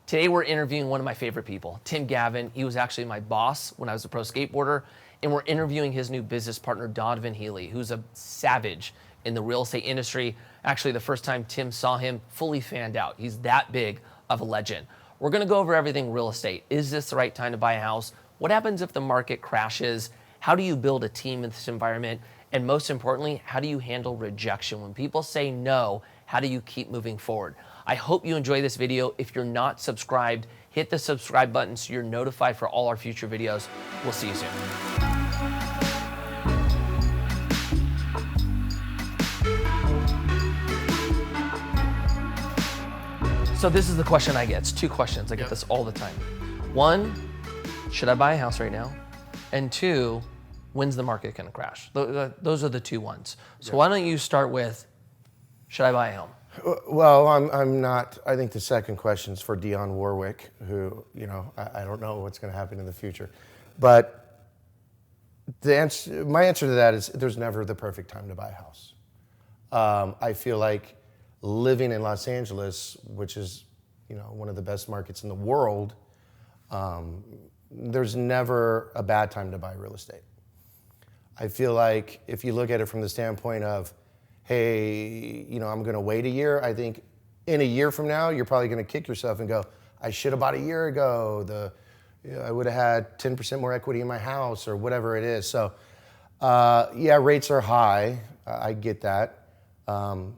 Today we're interviewing one of my favorite people, Tim Gavin. He was actually my boss when I was a pro skateboarder, and we're interviewing his new business partner, Donovan Healy, who's a savage in the real estate industry. Actually, the first time Tim saw him, fully fanned out. He's that big of a legend. We're gonna go over everything real estate. Is this the right time to buy a house? What happens if the market crashes? How do you build a team in this environment? And most importantly, how do you handle rejection? When people say no, how do you keep moving forward? I hope you enjoy this video. If you're not subscribed, hit the subscribe button so you're notified for all our future videos. We'll see you soon. So this is the question I get. It's two questions. I get this all the time. One, should I buy a house right now? And two, when's the market gonna crash? Those are the two ones. So why don't you start with, should I buy a home? Well, I'm not. I think the second question is for Dionne Warwick, who, I don't know what's going to happen in the future. But my answer to that is there's never the perfect time to buy a house. I feel like living in Los Angeles, which is, one of the best markets in the world, there's never a bad time to buy real estate. I feel like if you look at it from the standpoint of, hey, I'm gonna wait a year. I think in a year from now, you're probably gonna kick yourself and go, I should have bought a year ago. I would have had 10% more equity in my house or whatever it is. So, rates are high. I get that. Everyone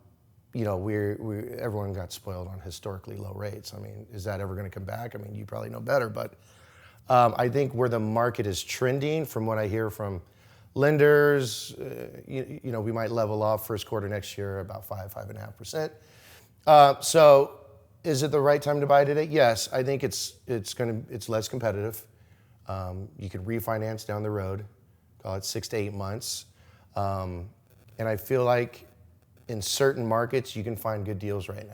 got spoiled on historically low rates. I mean, is that ever gonna come back? I mean, you probably know better, but I think where the market is trending, from what I hear from lenders, we might level off first quarter next year about 5.5%. So is it the right time to buy today? Yes, I think it's less competitive. You could refinance down the road, call it 6 to 8 months. And I feel like in certain markets, you can find good deals right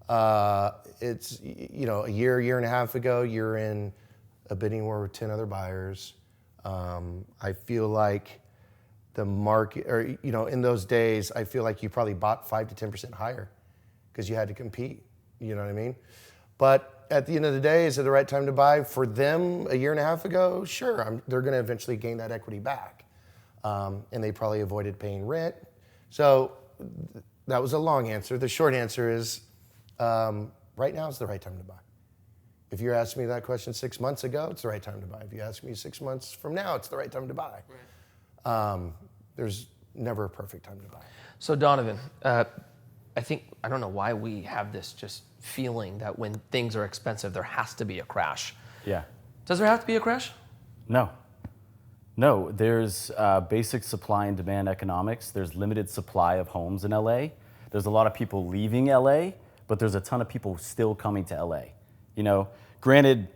now. It's, a year and a half ago, you're in a bidding war with 10 other buyers. I feel like the market, or, in those days, I feel like you probably bought 5 to 10% higher because you had to compete, you know what I mean? But at the end of the day, is it the right time to buy? For them a year and a half ago, sure, they're gonna eventually gain that equity back. And they probably avoided paying rent. So that was a long answer. The short answer is, right now is the right time to buy. If you're asking me that question 6 months ago, it's the right time to buy. If you ask me 6 months from now, it's the right time to buy. Right. There's never a perfect time to buy. So Donovan, I don't know why we have this just feeling that when things are expensive, there has to be a crash. Yeah. Does there have to be a crash? No, there's basic supply and demand economics. There's limited supply of homes in LA. There's a lot of people leaving LA, but there's a ton of people still coming to LA. Granted,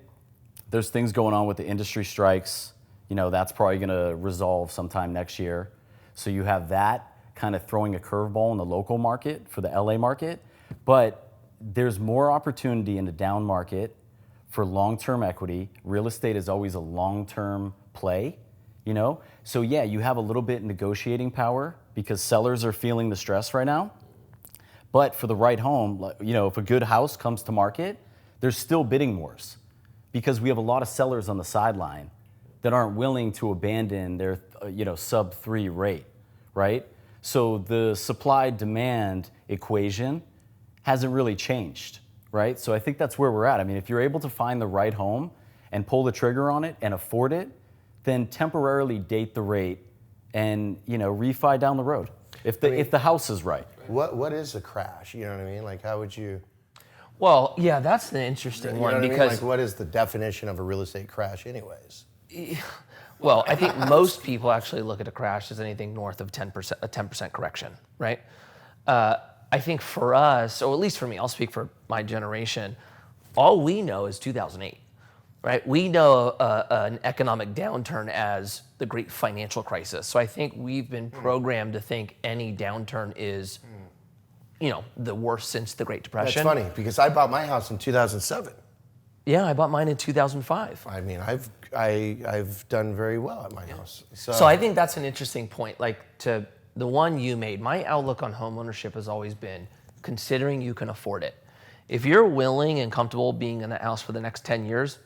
there's things going on with the industry strikes. That's probably going to resolve sometime next year. So you have that kind of throwing a curveball in the local market for the LA market. But there's more opportunity in the down market for long-term equity. Real estate is always a long-term play, So yeah, you have a little bit negotiating power because sellers are feeling the stress right now. But for the right home, if a good house comes to market, there's still bidding wars because we have a lot of sellers on the sideline that aren't willing to abandon their, sub 3 rate, right? So the supply-demand equation hasn't really changed, right? So I think that's where we're at. I mean, if you're able to find the right home and pull the trigger on it and afford it, then temporarily date the rate and, refi down the road if the house is right. What is a crash? You know what I mean? Like, how would you... Well, yeah, that's the interesting one because... Like, what is the definition of a real estate crash anyways? Well, I think most people actually look at a crash as anything north of 10%, a 10% correction, right? I think for us, or at least for me, I'll speak for my generation, all we know is 2008, right? We know an economic downturn as the great financial crisis. So I think we've been programmed to think any downturn is... the worst since the Great Depression. That's funny because I bought my house in 2007. Yeah, I bought mine in 2005. I mean, I've done very well at my house. So I think that's an interesting point. Like to the one you made, my outlook on home ownership has always been considering you can afford it. If you're willing and comfortable being in that house for the next 10 years,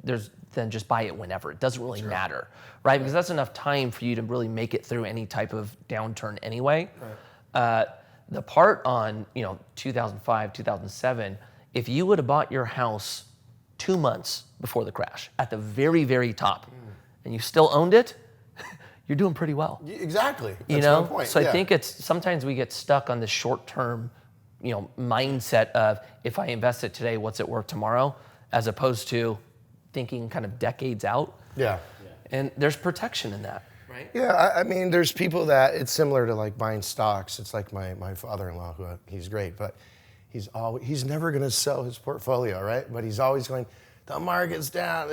then just buy it whenever. It doesn't really matter, right? Because that's enough time for you to really make it through any type of downturn anyway. The part on 2005, 2007, if you would have bought your house 2 months before the crash at the very, very top, and you still owned it, you're doing pretty well. Exactly. That's my point. So I think it's sometimes we get stuck on the short-term, mindset of if I invest it today, what's it worth tomorrow, as opposed to thinking kind of decades out. Yeah. And there's protection in that, right? Yeah, I mean, there's people that it's similar to like buying stocks. It's like my father-in-law, who he's great, but he's never going to sell his portfolio, right? But he's always going, the market's down.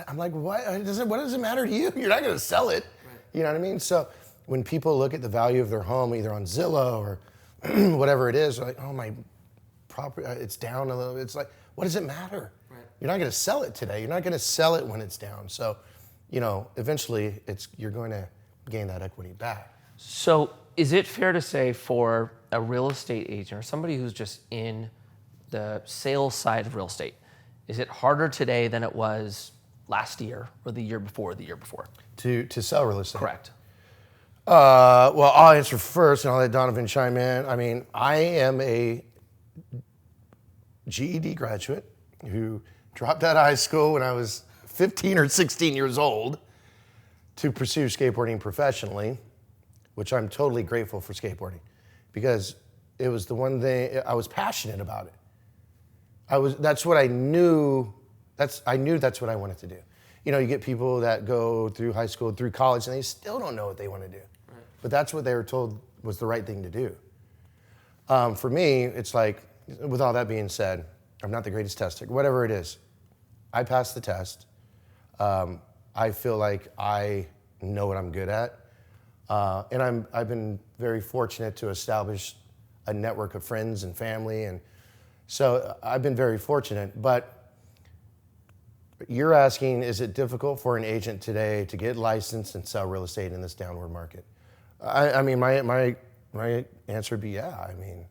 I'm like, what? What does it matter to you? You're not going to sell it. Right. You know what I mean? So when people look at the value of their home, either on Zillow or whatever it is, they're like, oh, my property, it's down a little. It's like, what does it matter? Right. You're not going to sell it today. You're not going to sell it when it's down. So, eventually you're going to gain that equity back. So is it fair to say for a real estate agent or somebody who's just in the sales side of real estate, is it harder today than it was last year or the year before the year before? To sell real estate? Correct. Well, I'll answer first and I'll let Donovan chime in. I mean, I am a GED graduate who dropped out of high school when I was 15 or 16 years old to pursue skateboarding professionally, which I'm totally grateful for skateboarding because it was the one thing I was passionate about it. That's what I knew. I knew that's what I wanted to do. You get people that go through high school, through college, and they still don't know what they want to do. Right. But that's what they were told was the right thing to do. For me, it's like, with all that being said, I'm not the greatest tester. Whatever it is, I passed the test. I feel like I know what I'm good at. And I've been very fortunate to establish a network of friends and family. And so I've been very fortunate. But you're asking, is it difficult for an agent today to get licensed and sell real estate in this downward market? I mean, my answer would be, yeah. I mean,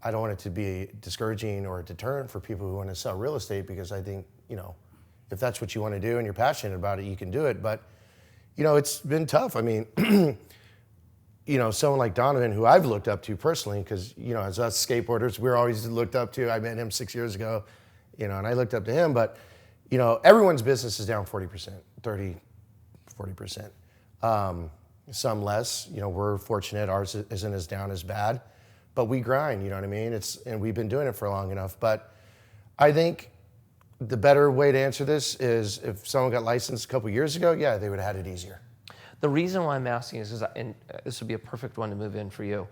I don't want it to be discouraging or a deterrent for people who want to sell real estate because I think, if that's what you want to do and you're passionate about it, you can do it. But, it's been tough. I mean, someone like Donovan, who I've looked up to personally, because, as us skateboarders, we're always looked up to. I met him 6 years ago, and I looked up to him. But, everyone's business is down 40%, 30, 40%. Some less. We're fortunate. Ours isn't as down as bad. But we grind, you know what I mean? And we've been doing it for long enough. But I think the better way to answer this is if someone got licensed a couple years ago, yeah, they would have had it easier. The reason why I'm asking is and this would be a perfect one to move in for you.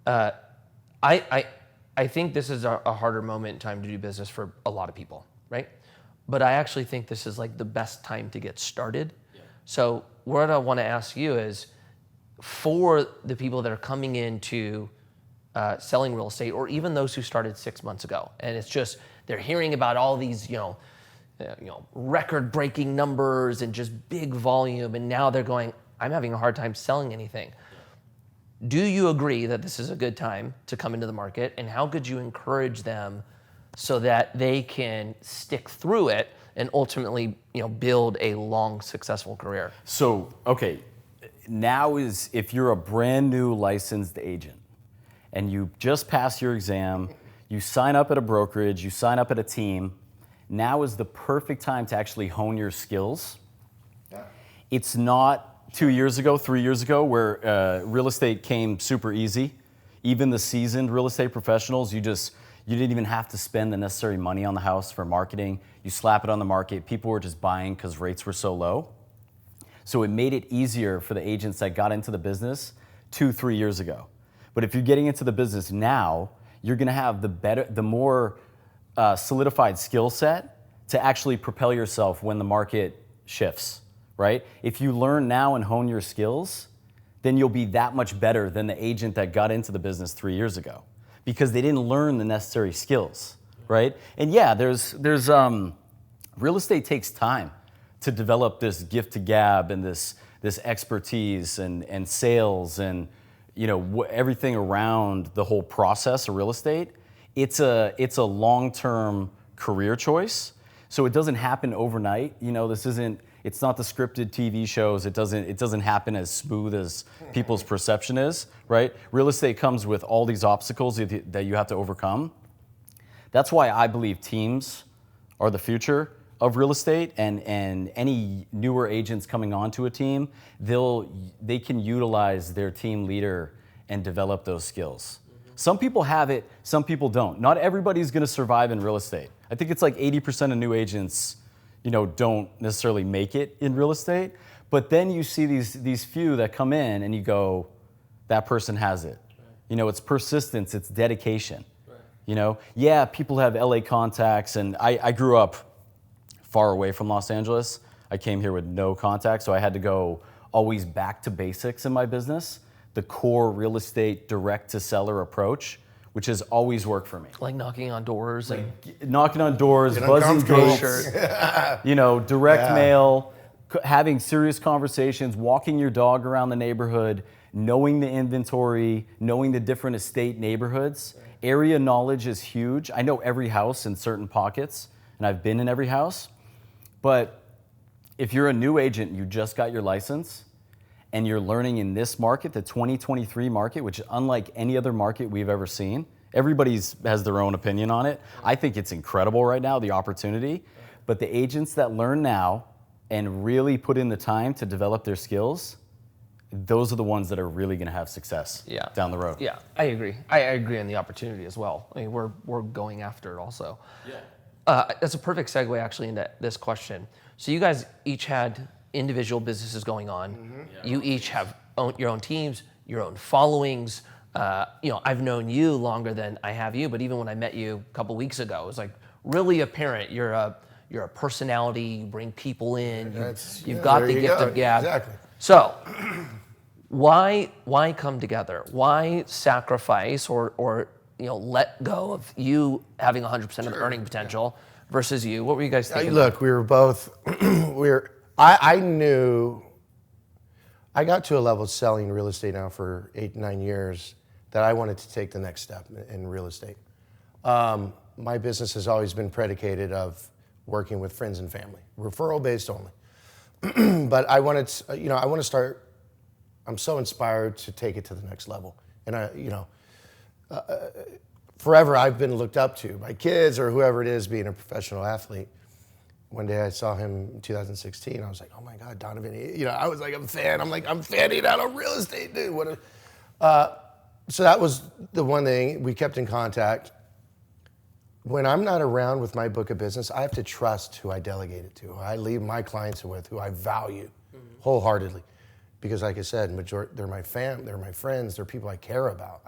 I think this is a harder moment in time to do business for a lot of people, right? But I actually think this is like the best time to get started. Yeah. So what I want to ask you is, for the people that are coming into selling real estate, or even those who started 6 months ago, and it's just they're hearing about all these record-breaking numbers and just big volume, and now they're going, I'm having a hard time selling anything. Do you agree that this is a good time to come into the market, and how could you encourage them so that they can stick through it and ultimately build a long, successful career? So, okay, now is if you're a brand new licensed agent and you just passed your exam, you sign up at a brokerage, you sign up at a team, now is the perfect time to actually hone your skills. Yeah. It's not 2 years ago, 3 years ago, where real estate came super easy. Even the seasoned real estate professionals, you didn't even have to spend the necessary money on the house for marketing. You slap it on the market. People were just buying because rates were so low. So it made it easier for the agents that got into the business 2-3 years ago. But if you're getting into the business now, you're going to have the more solidified skill set to actually propel yourself when the market shifts, right? If you learn now and hone your skills, then you'll be that much better than the agent that got into the business 3 years ago, because they didn't learn the necessary skills, right? And yeah, there's real estate takes time to develop this gift to gab and this expertise and sales and everything around the whole process of real estate. it's a long-term career choice. So it doesn't happen overnight. It's not the scripted TV shows. It doesn't happen as smooth as people's perception is, right? Real estate comes with all these obstacles that you have to overcome. That's why I believe teams are the future of real estate, and any newer agents coming onto a team, they can utilize their team leader and develop those skills. Some people have it, some people don't. Not everybody's gonna survive in real estate. I think it's like 80% of new agents, don't necessarily make it in real estate. But then you see these few that come in and you go, that person has it. Right. It's persistence, it's dedication. Right. Yeah, people have LA contacts, and I grew up far away from Los Angeles. I came here with no contacts, so I had to go always back to basics in my business. The core real estate direct-to-seller approach, which has always worked for me. Like knocking on doors and knocking on doors, buzzing gates, direct mail, having serious conversations, walking your dog around the neighborhood, knowing the inventory, knowing the different estate neighborhoods. Right. Area knowledge is huge. I know every house in certain pockets, and I've been in every house. But if you're a new agent, you just got your license, and you're learning in this market, the 2023 market, which is unlike any other market we've ever seen. Everybody has their own opinion on it. I think it's incredible right now, the opportunity. But the agents that learn now and really put in the time to develop their skills, those are the ones that are really gonna have success down the road. Yeah, I agree. I agree on the opportunity as well. I mean, we're going after it also. Yeah. That's a perfect segue actually into this question. So you guys each had individual businesses going on. Mm-hmm. Yeah. You each have your own teams, your own followings. I've known you longer than I have you, but even when I met you a couple weeks ago, it was like really apparent. You're a personality. You bring people in. You've got the gift of gab. Exactly. So, why come together? Why sacrifice or let go of you having 100% of the earning potential versus you? What were you guys thinking? Look, we were both. I knew. I got to a level selling real estate now for 8-9 years that I wanted to take the next step in real estate. My business has always been predicated of working with friends and family, referral based only. But I wanted, I want to start. I'm so inspired to take it to the next level, and forever I've been looked up to by kids or whoever it is being a professional athlete. One day I saw him in 2016. I was like, oh my God, Donovan. I was like, I'm fanning out on real estate, dude. So that was the one thing. We kept in contact. When I'm not around with my book of business, I have to trust who I delegate it to, who I leave my clients with, who I value wholeheartedly. Because like I said, they're my they're my friends, they're people I care about.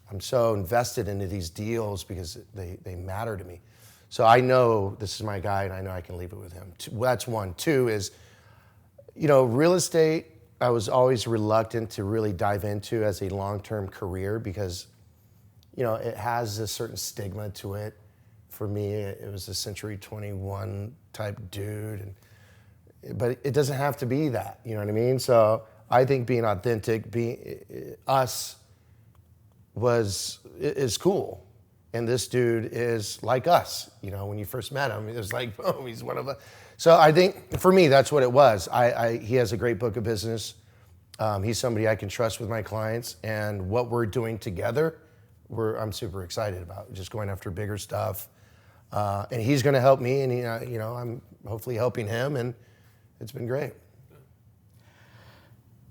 I'm so invested into these deals because they matter to me. So I know this is my guy, and I know I can leave it with him. That's one. Two is, real estate, I was always reluctant to really dive into as a long-term career because, it has a certain stigma to it. For me, it was a Century 21 type dude, but it doesn't have to be that. You know what I mean? So I think being authentic, being us, is cool. And this dude is like us. When you first met him, it was like, boom, he's one of us. So I think for me, that's what it was. He has a great book of business. He's somebody I can trust with my clients, and what we're doing together, I'm super excited about. Just going after bigger stuff, and he's going to help me, and I'm hopefully helping him, and it's been great.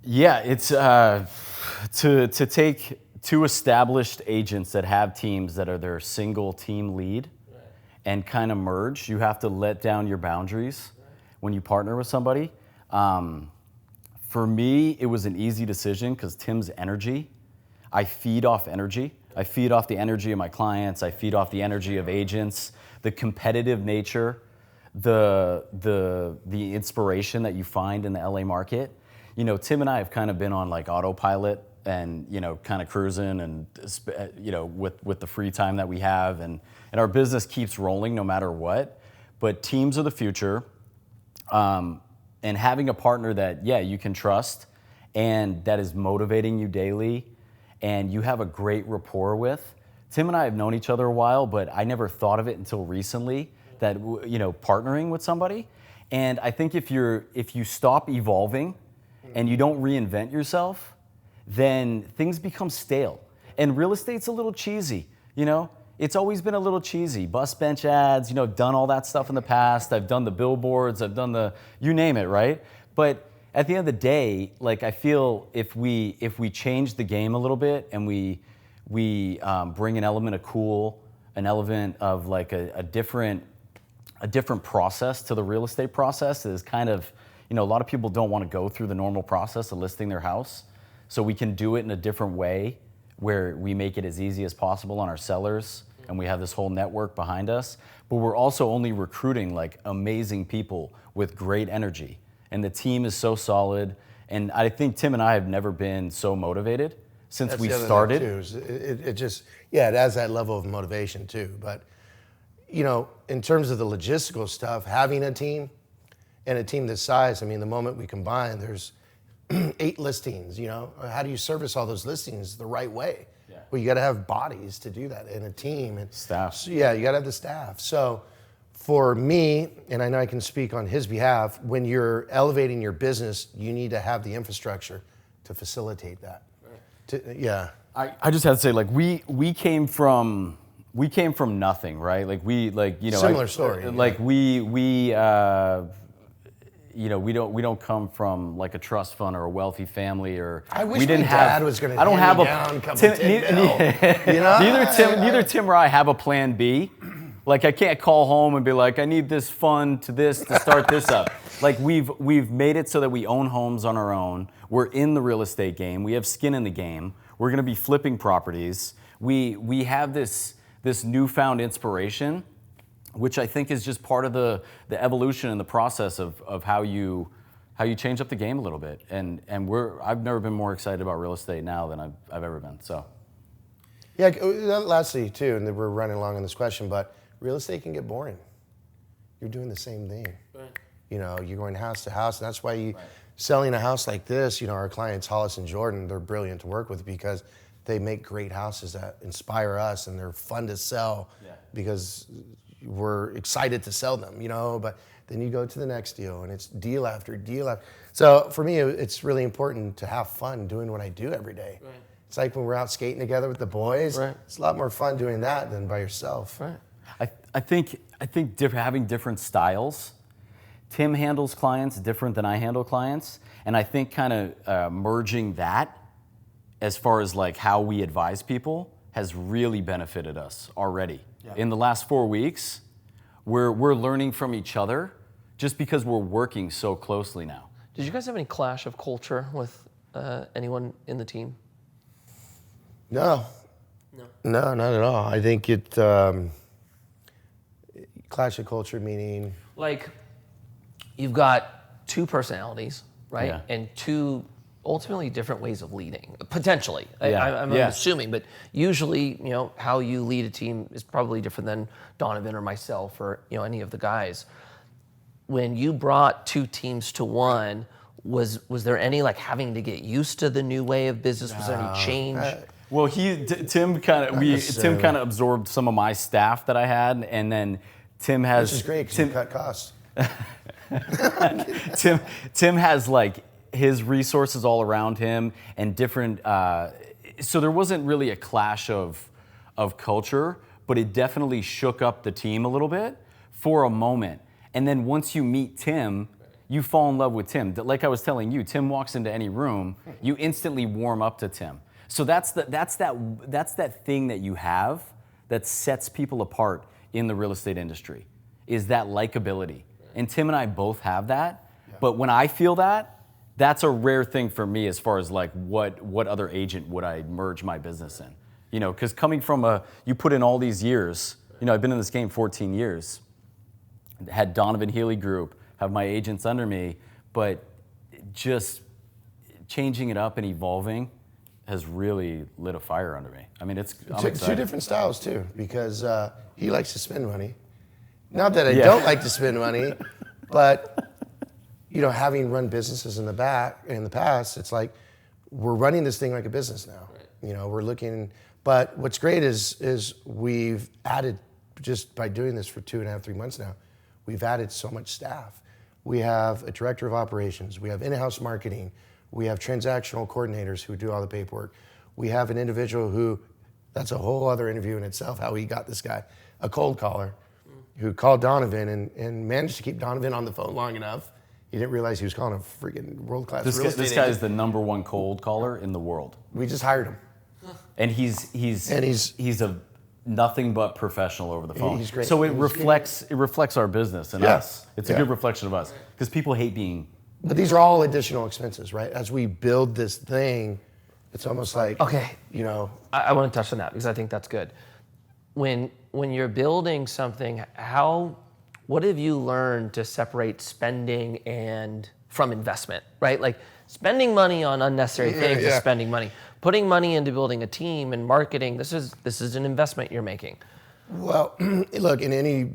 Yeah, it's to take two established agents that have teams that are their single team lead and kind of merge. You have to let down your boundaries when you partner with somebody. For me, it was an easy decision because Tim's energy, I feed off energy. I feed off the energy of my clients. I feed off the energy of agents, the competitive nature, the inspiration that you find in the LA market. Tim and I have kind of been on like autopilot and kind of cruising and with the free time that we have, and our business keeps rolling no matter what. But teams are the future, and having a partner that you can trust and that is motivating you daily and you have a great rapport with, Tim and I have known each other a while, but I never thought of it until recently that, partnering with somebody. And I think if you stop evolving and you don't reinvent yourself, then things become stale. And real estate's a little cheesy, It's always been a little cheesy. Bus bench ads, done all that stuff in the past. I've done the billboards, I've done you name it, right? But at the end of the day, like, I feel if we change the game a little bit and we bring an element of cool, an element of like a different process to the real estate process is kind of, a lot of people don't want to go through the normal process of listing their house. So we can do it in a different way where we make it as easy as possible on our sellers and we have this whole network behind us. But we're also only recruiting like amazing people with great energy. And the team is so solid. And I think Tim and I have never been so motivated since we started. It just, it has that level of motivation too. But, in terms of the logistical stuff, having a team and a team this size, the moment we combine, there's 8 listings, how do you service all those listings the right way? Yeah. Well, you got to have bodies to do that and a team and staff. So, you got to have the staff. So for me, and I know I can speak on his behalf, when you're elevating your business, you need to have the infrastructure to facilitate that. Right. I just had to say, like, we came from nothing, right? Like similar story. Like we don't come from like a trust fund or a wealthy family, or I wish we didn't my dad was going to. I don't have down a couple neither Tim or I have a plan B. Like, I can't call home and be like, I need this fund to start this up. Like, we've made it so that we own homes on our own. We're in the real estate game. We have skin in the game. We're going to be flipping properties. We have this newfound inspiration, which I think is just part of the evolution and the process of how you change up the game a little bit. And I've never been more excited about real estate now than I've ever been. So. Yeah. Lastly, too, and we're running along on this question, but real estate can get boring. You're doing the same thing. Right. You're going house to house, and that's why selling a house like this. Our clients Hollis and Jordan, they're brilliant to work with because they make great houses that inspire us, and they're fun to sell because we're excited to sell them, but then you go to the next deal and it's deal after deal after. So for me, it's really important to have fun doing what I do every day. Right. It's like when we're out skating together with the boys, It's a lot more fun doing that than by yourself. Right. I think having different styles. Tim handles clients different than I handle clients. And I think kind of merging that as far as like how we advise people has really benefited us already. Yeah. In the last 4 weeks, we're learning from each other just because we're working so closely now. Did you guys have any clash of culture with anyone in the team? No, not at all. I think clash of culture meaning? Like, you've got 2 personalities, right? Yeah. And 2 ultimately different ways of leading, potentially. Yeah. I'm assuming, but usually, how you lead a team is probably different than Donovan or myself or, any of the guys. When you brought 2 teams to one, was there any like having to get used to the new way of business? Was there any change? Well, Tim kind of absorbed some of my staff that I had, and then Tim has. Which is great because you cut costs. Tim has like his resources all around him and different. So there wasn't really a clash of culture, but it definitely shook up the team a little bit for a moment. And then once you meet Tim, you fall in love with Tim. Like I was telling you, Tim walks into any room, you instantly warm up to Tim. So that's that thing that you have that sets people apart in the real estate industry, is that likability. And Tim and I both have that. Yeah. But when I feel that, that's a rare thing for me as far as like what other agent would I merge my business in? Because coming from you put in all these years, I've been in this game 14 years, had Donovan Healy Group, have my agents under me, but just changing it up and evolving has really lit a fire under me. I mean, I'm excited. 2 different styles too, because he likes to spend money. Not that I don't like to spend money, but having run businesses in the past, it's like we're running this thing like a business now. Right. We're looking But what's great is we've added, just by doing this for 2.5, 3 months now, we've added so much staff. We have a director of operations, we have in-house marketing, we have transactional coordinators who do all the paperwork. We have an individual who, that's a whole other interview in itself, how he got this guy, a cold caller, who called Donovan and managed to keep Donovan on the phone long enough. He didn't realize he was calling a freaking world-class real estate This guy agent. is the #1 cold caller in the world. We just hired him. And he's a nothing but professional over the phone. He's great. So it He's reflects our business and Yeah. us. It's a good reflection of us because people hate being. But these are all additional expenses, right? As we build this thing, it's almost like, Okay. you know, I want to touch on that because I think that's good. When you're building something, what have you learned to separate spending and from investment, right? Like spending money on unnecessary things is spending money. Putting money into building a team and marketing, this is an investment you're making. well, look, in any,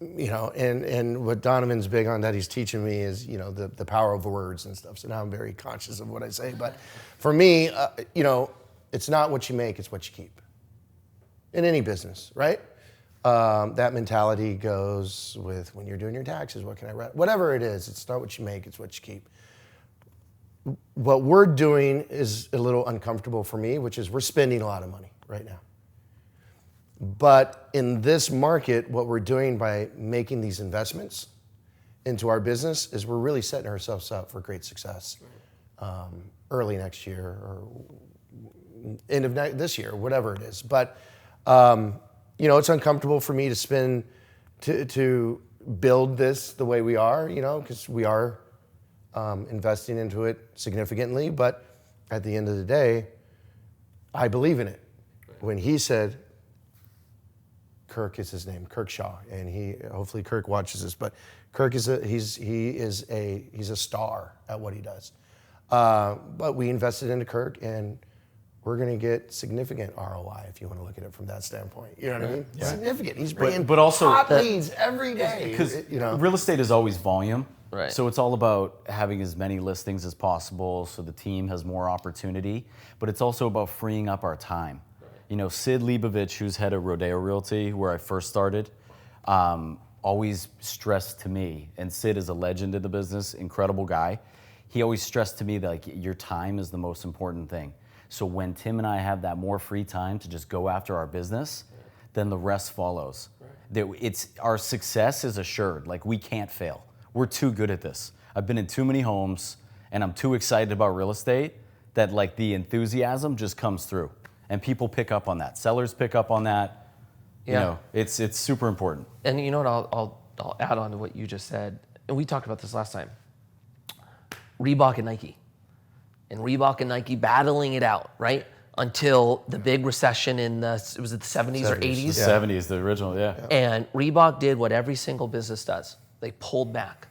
you know, and what Donovan's big on that he's teaching me is, you know, the power of words and stuff. So now I'm very conscious of what I say. But for me, you know, it's not what you make, it's what you keep. In any business, right? That mentality goes with when you're doing your taxes, what can I write? Whatever it is, it's not what you make, it's what you keep. What we're doing is a little uncomfortable for me, which is we're spending a lot of money right now. But in this market, what we're doing by making these investments into our business is we're really setting ourselves up for great success early next year or end of this year, whatever it is. But you know, it's uncomfortable for me to spend to build this the way we are, you know, because we are investing into it significantly. But at the end of the day, I believe in it. When he said, Kirk is his name, Kirk Shaw, and hopefully Kirk watches this, but Kirk is he's a star at what he does. But we invested into Kirk, and we're going to get significant ROI if you want to look at it from that standpoint. You know what I mean? Yeah. Significant. He's bringing But also hot leads every day. Because you know, real estate is always volume. Right. So it's all about having as many listings as possible so the team has more opportunity. But it's also about freeing up our time. You know, Sid Leibovich, who's head of Rodeo Realty, where I first started, always stressed to me, and Sid is a legend in the business, incredible guy. He always stressed to me that like your time is the most important thing. So when Tim and I have that more free time to just go after our business, then the rest follows. Our success is assured. Like we can't fail. We're too good at this. I've been in too many homes, and I'm too excited about real estate that like the enthusiasm just comes through. And people pick up on that. Sellers pick up on that. Yeah. You know, it's super important. And you know what? I'll add on to what you just said. And we talked about this last time. Reebok and Nike. And Reebok and Nike battling it out, right? Until the big recession in the 70s or 80s? The 70s, the original, yeah. And Reebok did what every single business does. They pulled back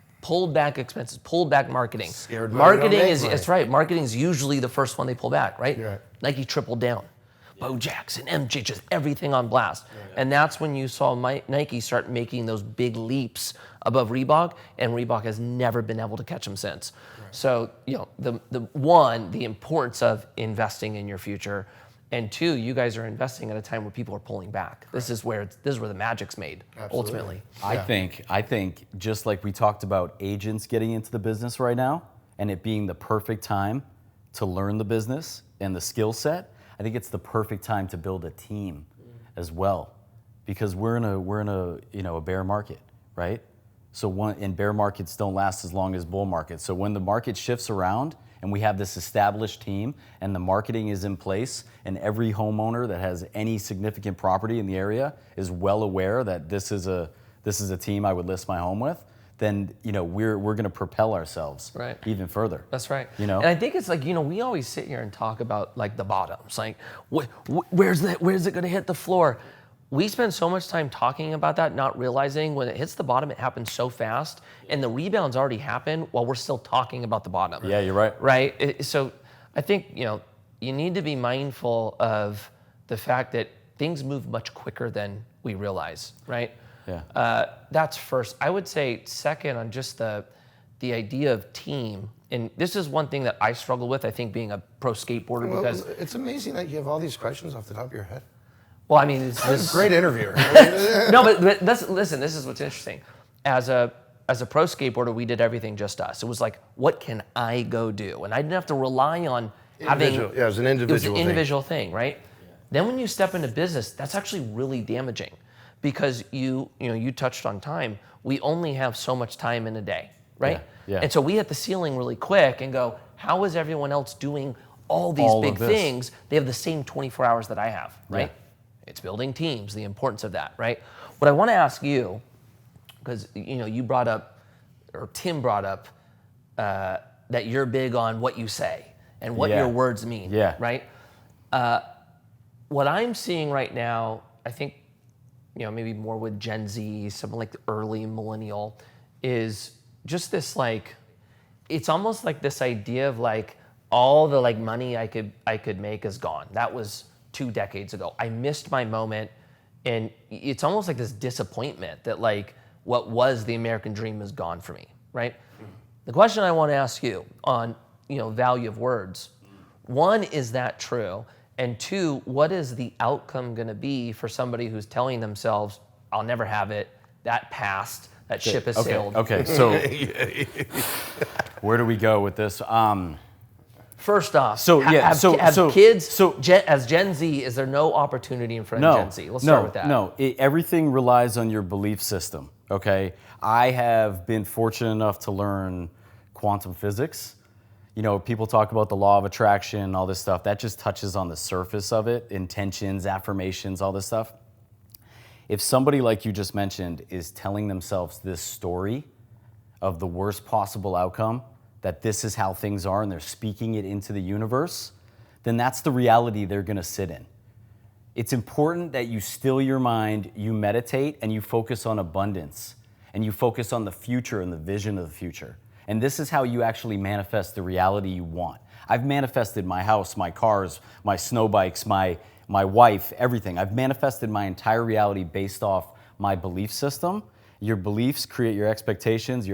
expenses, pulled back marketing. Scared money don't Marketing make is, money. that's right, marketing is usually the first one they pull back, right? Right. Nike tripled down. Bo Jackson, MJ, just everything on blast. And that's when you saw Nike start making those big leaps above Reebok, and Reebok has never been able to catch them since. So, you know, the importance of investing in your future, and two, you guys are investing at a time where people are pulling back. This is where the magic's made, ultimately. I think just like we talked about agents getting into the business right now and it being the perfect time to learn the business and the skill set, I think it's the perfect time to build a team as well, because we're in a bear market, right? So and bear markets don't last as long as bull markets. So when the market shifts around and we have this established team and the marketing is in place and every homeowner that has any significant property in the area is well aware that this is a team I would list my home with, then you know we're going to propel ourselves even further. That's right. You know, and I think it's like, you know, we always sit here and talk about like the bottoms, like where's it going to hit the floor? We spend so much time talking about that, not realizing when it hits the bottom, it happens so fast, and the rebounds already happen while we're still talking about the bottom. Yeah, you're right. Right. So I think, you know, you need to be mindful of the fact that things move much quicker than we realize. Right. Yeah. That's first. I would say second on just the idea of team and this is one thing that I struggle with, I think, being a pro skateboarder, Well, because, it's amazing that you have all these questions off the top of your head. well, I mean, it's this, Great interviewer. no, but listen, this is what's interesting. As a pro skateboarder, we did everything just us. It was like, what can I go do? And I didn't have to rely on having. Yeah, it was an individual thing. individual thing, right? Yeah. Then when you step into business, that's actually really damaging, because you touched on time. We only have so much time in a day, right? Yeah. And so we hit the ceiling really quick and go, how is everyone else doing all these big things? They have the same 24 hours that I have, right? Yeah. It's building teams, the importance of that, right? What I want to ask you, because you brought up, or Tim brought up, that you're big on what you say and what your words mean, right? What I'm seeing right now, I think, maybe more with Gen Z, something like the early millennial, is just this like, it's almost like this idea of like all the like money I could make is gone. That was 2 decades ago. I missed my moment, and it's almost like this disappointment that like what was the American dream is gone for me, right? The question I want to ask you on value of words, one, is that true? And 2, what is the outcome going to be for somebody who's telling themselves, I'll never have it, that passed, that ship has sailed? Okay, so where do we go with this? First off, kids, as Gen Z, is there no opportunity in front of Gen Z? Let's start with that. No, everything relies on your belief system, okay? I have been fortunate enough to learn quantum physics. People talk about the law of attraction, all this stuff. That just touches on the surface of it, intentions, affirmations, all this stuff. If somebody, like you just mentioned, is telling themselves this story of the worst possible outcome, that this is how things are, and they're speaking it into the universe, then that's the reality they're gonna sit in. It's important that you still your mind, you meditate, and you focus on abundance, and you focus on the future and the vision of the future. And this is how you actually manifest the reality you want. I've manifested my house, my cars, my snow bikes, my wife, everything. I've manifested my entire reality based off my belief system. Your beliefs create your expectations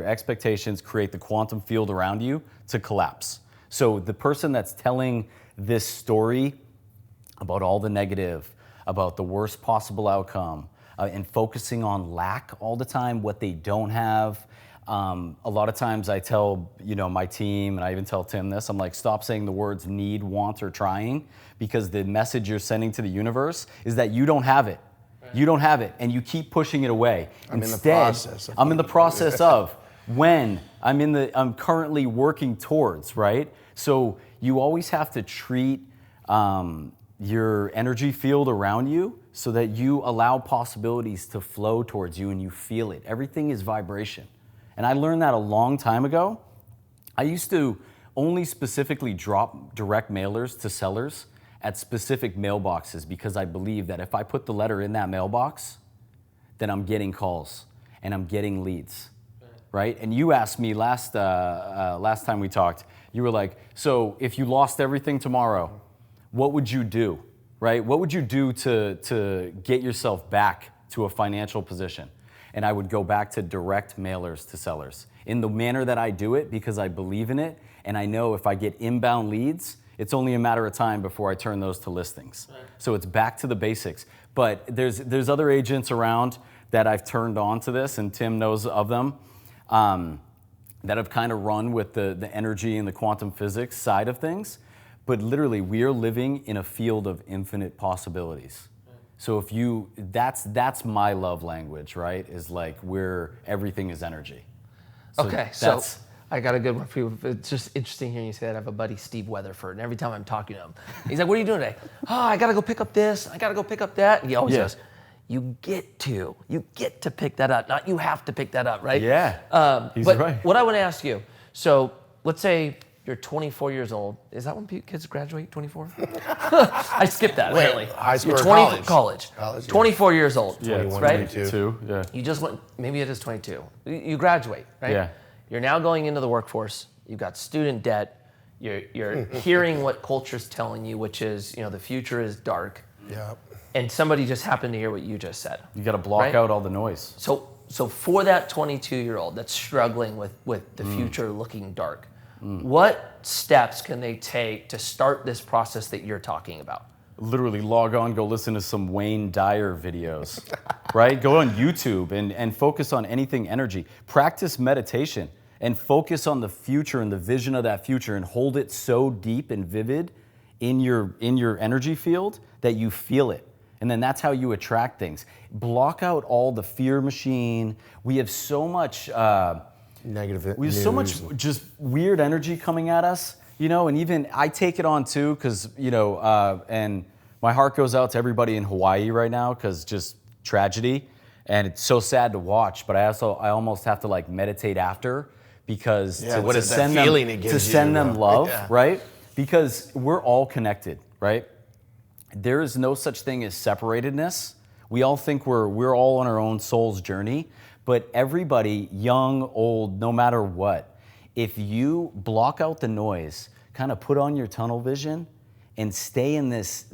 create the quantum field around you to collapse. So the person that's telling this story about all the negative, about the worst possible outcome, and focusing on lack all the time, what they don't have. A lot of times I tell my team, and I even tell Tim this, I'm like, stop saying the words need, want, or trying, because the message you're sending to the universe is that you don't have it. You don't have it, and you keep pushing it away. I'm in the process. I'm in the process of when I'm currently working towards, right? So you always have to treat your energy field around you so that you allow possibilities to flow towards you and you feel it. Everything is vibration. And I learned that a long time ago. I used to only specifically drop direct mailers to sellers at specific mailboxes, because I believe that if I put the letter in that mailbox, then I'm getting calls and I'm getting leads, right? And you asked me last time we talked, you were like, so if you lost everything tomorrow, what would you do, right? What would you do to get yourself back to a financial position? And I would go back to direct mailers to sellers in the manner that I do it, because I believe in it. And I know if I get inbound leads, it's only a matter of time before I turn those to listings. Right. So it's back to the basics. But there's other agents around that I've turned on to this, and Tim knows of them, that have kind of run with the energy and the quantum physics side of things. But literally, we are living in a field of infinite possibilities. Right. So that's my love language, right? Is like where everything is energy. So I got a good one for you. It's just interesting hearing you say that. I have a buddy, Steve Weatherford, and every time I'm talking to him, he's like, what are you doing today? Oh, I got to go pick up this. I got to go pick up that. And he always says, you get to pick that up. Not you have to pick that up, right? Yeah, he's but right. What I want to ask you, so let's say you're 24 years old. Is that when kids graduate, 24? I skipped that, apparently. High school you're or college. 24 years old, yeah, 21, right? 22. Yeah. You just went, maybe it is 22. You graduate, right? Yeah. You're now going into the workforce. You've got student debt. You're hearing what culture's telling you, which is, the future is dark. Yeah. And somebody just happened to hear what you just said. You got to block out all the noise. So for that 22-year-old that's struggling with the future looking dark, What steps can they take to start this process that you're talking about? Literally log on, go listen to some Wayne Dyer videos, right? Go on YouTube and focus on anything energy. Practice meditation and focus on the future and the vision of that future and hold it so deep and vivid in your energy field that you feel it. And then that's how you attract things. Block out all the fear machine. We have so much Negative. we have so much just weird energy coming at us, you know, and even I take it on too, because, you know, and my heart goes out to everybody in Hawaii right now, because just tragedy, and it's so sad to watch, but I almost have to like meditate after, because what is that feeling it gives to send you, them love, yeah. right? Because we're all connected, right? There is no such thing as separatedness. We all think we're all on our own soul's journey, but everybody, young, old, no matter what, if you block out the noise, kind of put on your tunnel vision and stay in this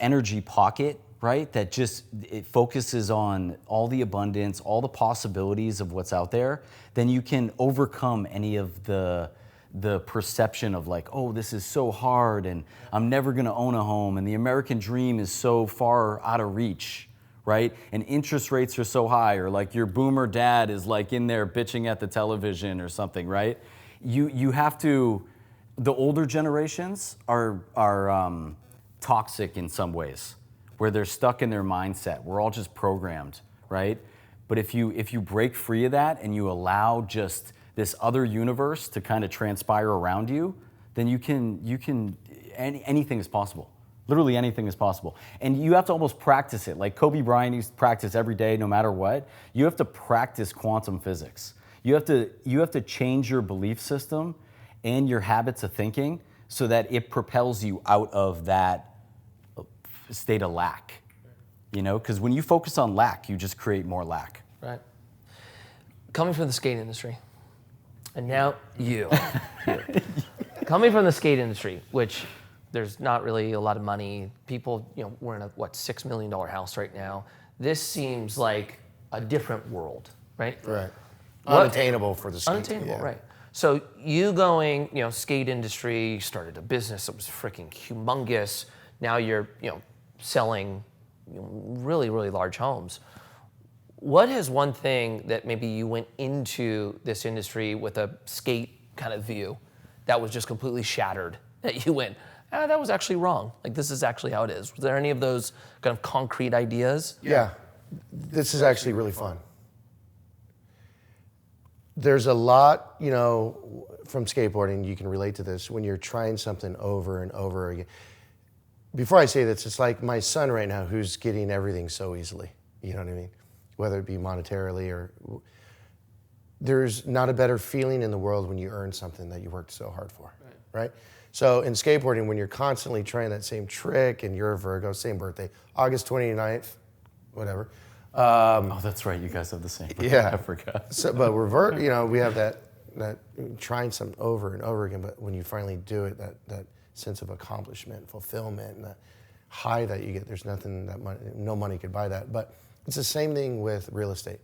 energy pocket, right? That just, it focuses on all the abundance, all the possibilities of what's out there, then you can overcome any of the perception of like, oh, this is so hard and I'm never gonna own a home and the American dream is so far out of reach, right? And interest rates are so high, or like your boomer dad is like in there bitching at the television or something, right? You have to, the older generations are toxic in some ways, where they're stuck in their mindset. We're all just programmed, right? But if you break free of that and you allow just this other universe to kind of transpire around you, then anything is possible. Literally anything is possible. And you have to almost practice it. Like Kobe Bryant used to practice every day, no matter what. You have to practice quantum physics. You have to change your belief system and your habits of thinking so that it propels you out of that state of lack. You know, because when you focus on lack, you just create more lack. Right. Coming from the skate industry, and now you. Coming from the skate industry, which there's not really a lot of money. People, you know, we're in a, $6 million house right now. This seems like a different world, right? Right. Unattainable for the skate. Unattainable, yeah. Right. So you going, you know, skate industry, you started a business that was freaking humongous. Now you're, you know, selling really, really large homes. What is one thing that maybe you went into this industry with a skate kind of view that was just completely shattered, that you went, that was actually wrong. Like, this is actually how it is. Was there any of those kind of concrete ideas? Yeah. This is actually really fun. There's a lot, you know, from skateboarding, you can relate to this, when you're trying something over and over again. Before I say this, it's like my son right now who's getting everything so easily. You know what I mean? Whether it be monetarily or... There's not a better feeling in the world when you earn something that you worked so hard for, right? So in skateboarding, when you're constantly trying that same trick, and you're a Virgo, same birthday, August 29th, whatever. Oh, that's right, you guys have the same birthday. Yeah. I forgot. So, but you know, we have that trying something over and over again, but when you finally do it, that sense of accomplishment, fulfillment, and the high that you get, there's nothing that no money could buy that. But it's the same thing with real estate.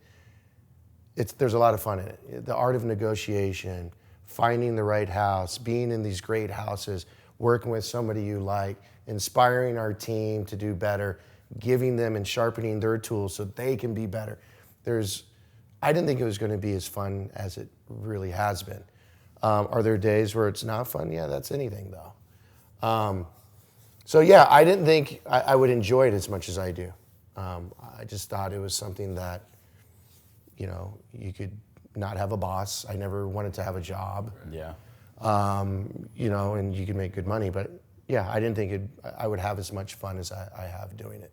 There's a lot of fun in it. The art of negotiation, finding the right house, being in these great houses, working with somebody you like, inspiring our team to do better, giving them and sharpening their tools so they can be better. I didn't think it was going to be as fun as it really has been. Are there days where it's not fun? Yeah, that's anything though. So yeah, I didn't think I would enjoy it as much as I do. I just thought it was something that, you know, you could not have a boss. I never wanted to have a job. Yeah. You know, and you could make good money, but yeah, I didn't think I would have as much fun as I have doing it.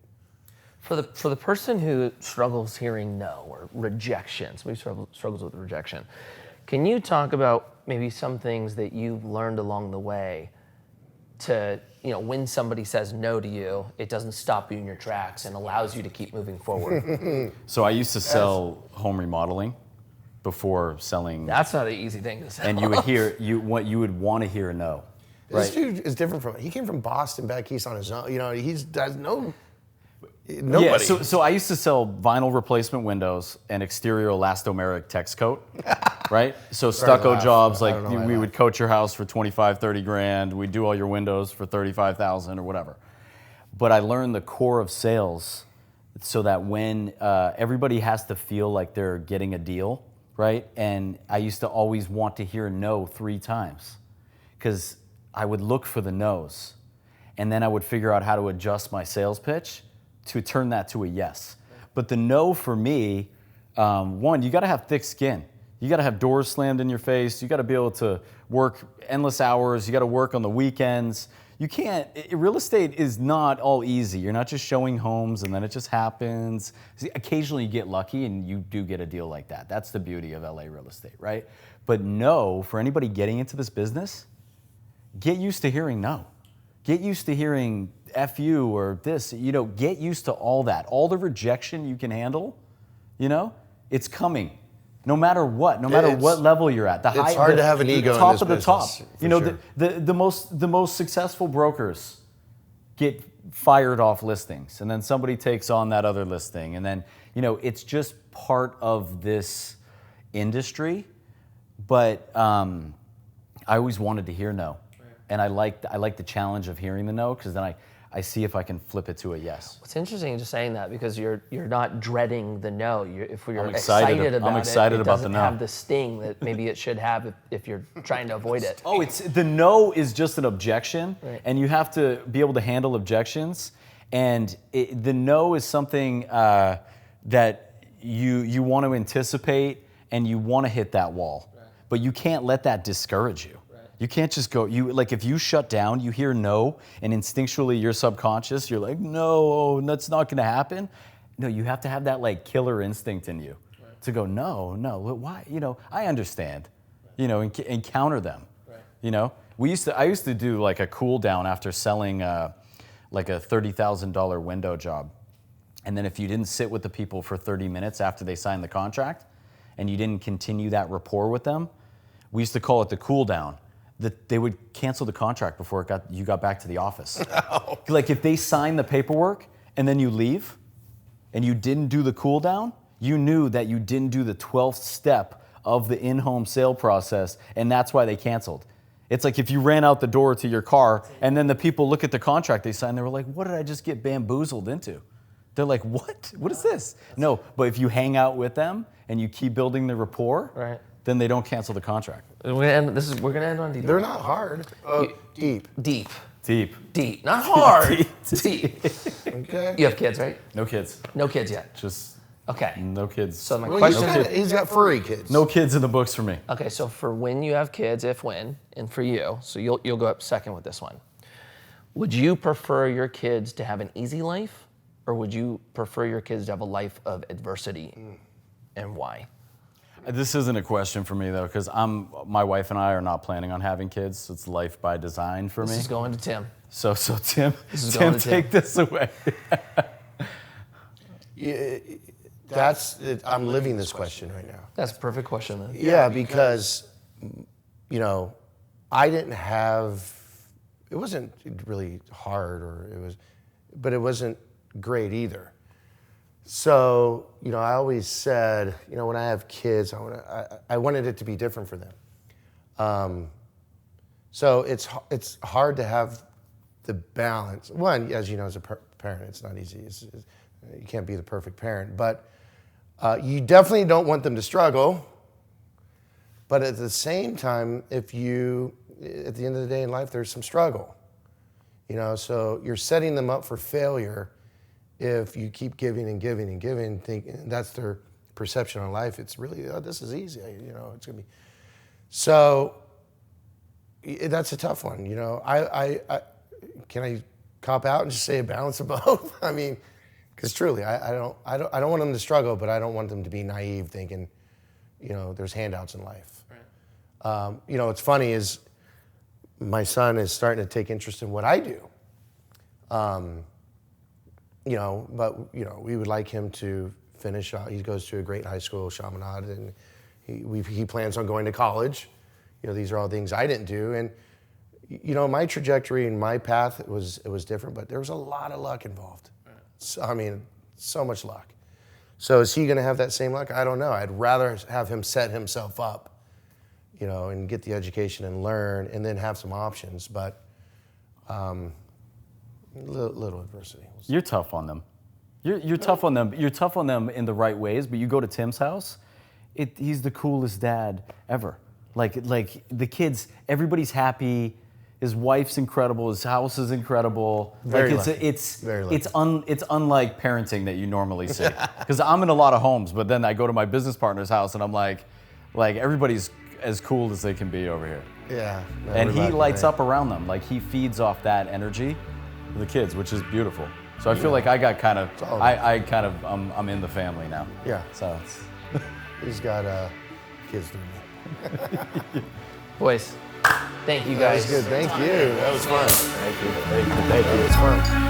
For the person who struggles hearing no or rejection, somebody struggles with rejection, can you talk about maybe some things that you've learned along the way to, you know, when somebody says no to you, it doesn't stop you in your tracks and allows you to keep moving forward? So I used to sell home remodeling before selling. That's not an easy thing to say. And you would want to hear a no. This dude is different he came from Boston back east on his own. You know, does no. Nobody. Yeah, so I used to sell vinyl replacement windows and exterior elastomeric text coat, right? So stucco laugh. jobs, I like don't know why I we laugh. would coat your house for 25, 30 grand. We'd do all your windows for 35,000 or whatever. But I learned the core of sales so that when everybody has to feel like they're getting a deal, right? And I used to always want to hear no 3 times because I would look for the no's. And then I would figure out how to adjust my sales pitch to turn that to a yes. But the no for me, one, you gotta have thick skin. You gotta have doors slammed in your face. You gotta be able to work endless hours. You gotta work on the weekends. You can't, real estate is not all easy. You're not just showing homes and then it just happens. See, occasionally you get lucky and you do get a deal like that. That's the beauty of LA real estate, right? But no, for anybody getting into this business, get used to hearing no. Get used to hearing F you or this, get used to all that. All the rejection you can handle, it's coming. No matter what level you're at. It's hard to have an ego in top this of the business, top. for sure. The most successful brokers get fired off listings, and then somebody takes on that other listing, and then it's just part of this industry. But I always wanted to hear no, and I like the challenge of hearing the no because then I see if I can flip it to a yes. It's interesting just saying that because you're not dreading the no. If you're I'm excited about about it the doesn't no. have the sting that maybe it should have if you're trying to avoid it. Oh, it's the no is just an objection, Right. and you have to be able to handle objections. And the no is something that you want to anticipate and you want to hit that wall, but you can't let that discourage you. You can't just go, if you shut down, you hear no, and instinctually your subconscious, you're like, no, that's not gonna happen. No, you have to have that killer instinct in you to go, no, why? I understand, and counter them. Right. I used to do a cool down after selling a $30,000 window job. And then if you didn't sit with the people for 30 minutes after they signed the contract and you didn't continue that rapport with them, we used to call it the cool down. That they would cancel the contract before you got back to the office. Oh. If they sign the paperwork and then you leave and you didn't do the cool down, you knew that you didn't do the 12th step of the in-home sale process, and that's why they canceled. It's like if you ran out the door to your car and then the people look at the contract they signed, they were like, what did I just get bamboozled into? They're like, what? What is this? No, but if you hang out with them and you keep building the rapport, Right. then they don't cancel the contract. We're gonna end on deep. They're not hard. Deep. Deep. Deep. Not hard. Deep. Okay. You have kids, right? No kids. No kids yet. Just Okay. no kids. So my Well, question. he's got furry kids. No kids in the books for me. Okay, so for when you have kids, if when, and for you, so you'll go up second with this one. Would you prefer your kids to have an easy life, or would you prefer your kids to have a life of adversity, and why? This isn't a question for me though, because my wife and I are not planning on having kids. So it's life by design for me. This is going to Tim. So Tim, is going to take this away. I'm living this question right now. That's a perfect question then. Yeah, because I didn't have. It wasn't really hard, but it wasn't great either. So I always said, when I have kids, I wanted it to be different for them. So it's hard to have the balance. One, as you know, as a parent, it's not easy. You can't be the perfect parent, but you definitely don't want them to struggle. But at the same time, at the end of the day in life, there's some struggle. So you're setting them up for failure if you keep giving and giving and giving, thinking that's their perception on life. It's really, this is easy. It's gonna be. So that's a tough one. Can I cop out and just say a balance of both? I mean, because truly, I don't want them to struggle, but I don't want them to be naive thinking, there's handouts in life. Right. What's funny is my son is starting to take interest in what I do. But we would like him to finish. He goes to a great high school, Chaminade, and he plans on going to college. These are all things I didn't do, and my trajectory and my path it was different, but there was a lot of luck involved. So, I mean, so much luck. So is he going to have that same luck? I don't know. I'd rather have him set himself up, you know, and get the education and learn, and then have some options. But little adversity. You're tough on them. You're tough on them. You're tough on them in the right ways. But you go to Tim's house, he's the coolest dad ever. Like the kids, everybody's happy. His wife's incredible. His house is incredible. Very like lucky. Very lucky. It's unlike parenting that you normally see. Because I'm in a lot of homes, but then I go to my business partner's house and I'm like everybody's as cool as they can be over here. Yeah. No, And he lucky, lights right? up around them. Like he feeds off that energy to the kids, which is beautiful. So I feel like I got kind of, I'm in the family now. Yeah. So it's, He's got kids through me. Boys, thank you That guys. was good. Thank you. That was fun. thank you. It was fun.